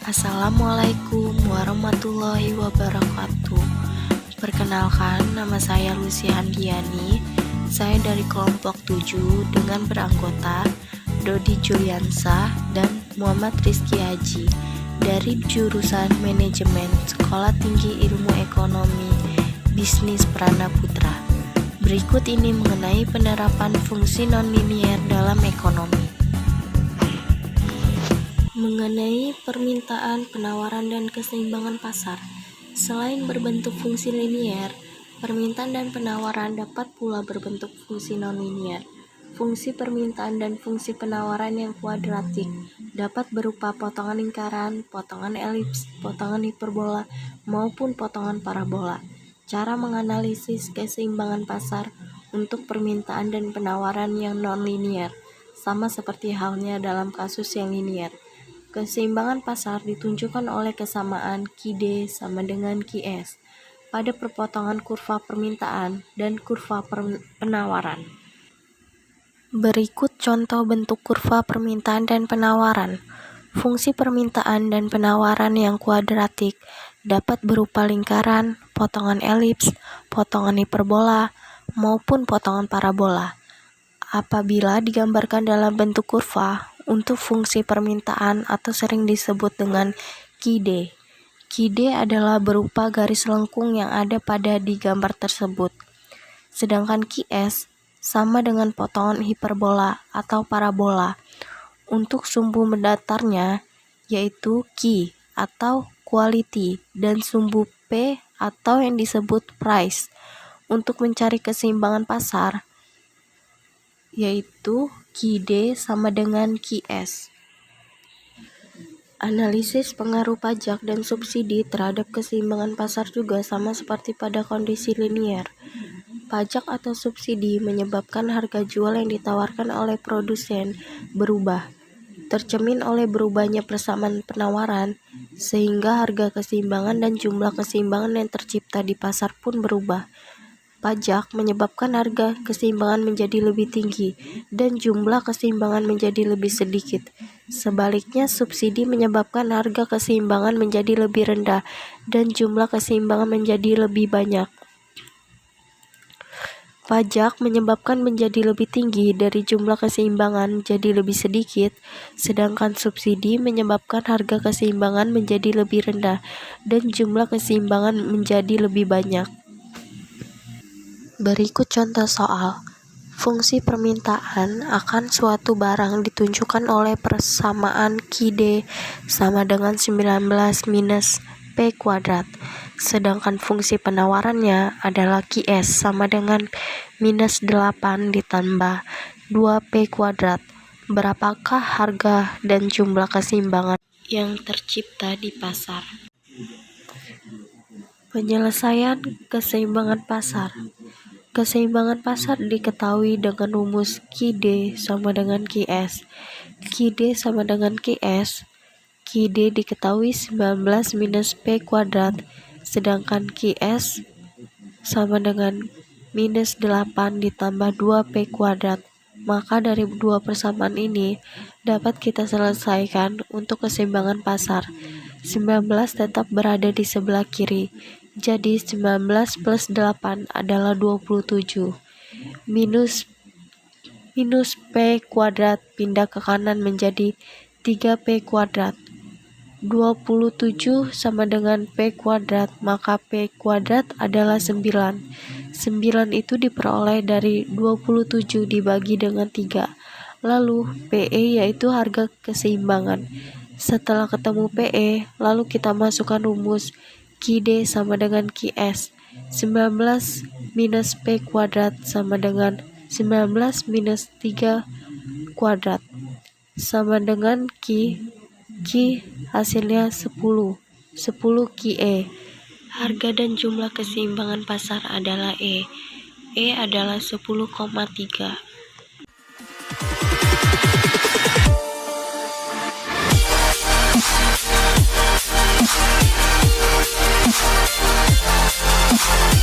Assalamualaikum warahmatullahi wabarakatuh. Perkenalkan, nama saya Lucy Handiani. Saya dari kelompok 7 dengan beranggota Dodi Juliansa dan Muhammad Rizky Haji dari jurusan Manajemen Sekolah Tinggi Ilmu Ekonomi Bisnis Prana Putra. Berikut ini mengenai penerapan fungsi nonlinier dalam ekonomi. Mengenai permintaan, penawaran, dan keseimbangan pasar. Selain berbentuk fungsi linier, permintaan dan penawaran dapat pula berbentuk fungsi nonlinier. Fungsi permintaan dan fungsi penawaran yang kuadratik dapat berupa potongan lingkaran, potongan elips, potongan hiperbola, maupun potongan parabola. Cara menganalisis keseimbangan pasar untuk permintaan dan penawaran yang nonlinier sama seperti halnya dalam kasus yang linier. Keseimbangan pasar ditunjukkan oleh kesamaan QD sama dengan QS pada perpotongan kurva permintaan dan kurva penawaran. Berikut contoh bentuk kurva permintaan dan penawaran. Fungsi permintaan dan penawaran yang kuadratik dapat berupa lingkaran, potongan elips, potongan hiperbola, maupun potongan parabola. Apabila digambarkan dalam bentuk kurva, untuk fungsi permintaan atau sering disebut dengan QD. QD adalah berupa garis lengkung yang ada pada di gambar tersebut. Sedangkan QS sama dengan potongan hiperbola atau parabola. Untuk sumbu mendatarnya yaitu Q atau quality dan sumbu P atau yang disebut price. Untuk mencari keseimbangan pasar yaitu QD sama dengan QS. Analisis pengaruh pajak dan subsidi terhadap keseimbangan pasar juga sama seperti pada kondisi linier. Pajak atau subsidi menyebabkan harga jual yang ditawarkan oleh produsen berubah, tercermin oleh berubahnya persamaan penawaran, sehingga harga keseimbangan dan jumlah keseimbangan yang tercipta di pasar pun berubah. Pajak menyebabkan harga keseimbangan menjadi lebih tinggi dan jumlah keseimbangan menjadi lebih sedikit. Sebaliknya, subsidi menyebabkan harga keseimbangan menjadi lebih rendah dan jumlah keseimbangan menjadi lebih banyak. Pajak menyebabkan menjadi lebih tinggi dari jumlah keseimbangan jadi lebih sedikit, sedangkan subsidi menyebabkan harga keseimbangan menjadi lebih rendah dan jumlah keseimbangan menjadi lebih banyak. Berikut contoh soal. Fungsi permintaan akan suatu barang ditunjukkan oleh persamaan QD sama dengan 19 minus P kuadrat. Sedangkan fungsi penawarannya adalah QS sama dengan minus 8 ditambah 2P kuadrat. Berapakah harga dan jumlah keseimbangan yang tercipta di pasar? Penyelesaian keseimbangan pasar. Keseimbangan pasar diketahui dengan rumus QD sama dengan QS. QD sama dengan QS. QD diketahui 19 minus P kuadrat, sedangkan QS sama dengan minus 8 ditambah 2P kuadrat. Maka dari dua persamaan ini dapat kita selesaikan untuk keseimbangan pasar. 19 tetap berada di sebelah kiri. Jadi 19 plus 8 adalah 27. Minus P kuadrat pindah ke kanan menjadi 3P kuadrat. 27 sama dengan P kuadrat, maka P kuadrat adalah 9. 9 itu diperoleh dari 27 dibagi dengan 3. Lalu PE yaitu harga keseimbangan. Setelah ketemu PE, lalu kita masukkan rumus QD sama dengan QS. 19 minus P kuadrat sama dengan 19 minus 3 kuadrat sama dengan Q hasilnya 10 QE. Harga dan jumlah keseimbangan pasar adalah E adalah 10,3.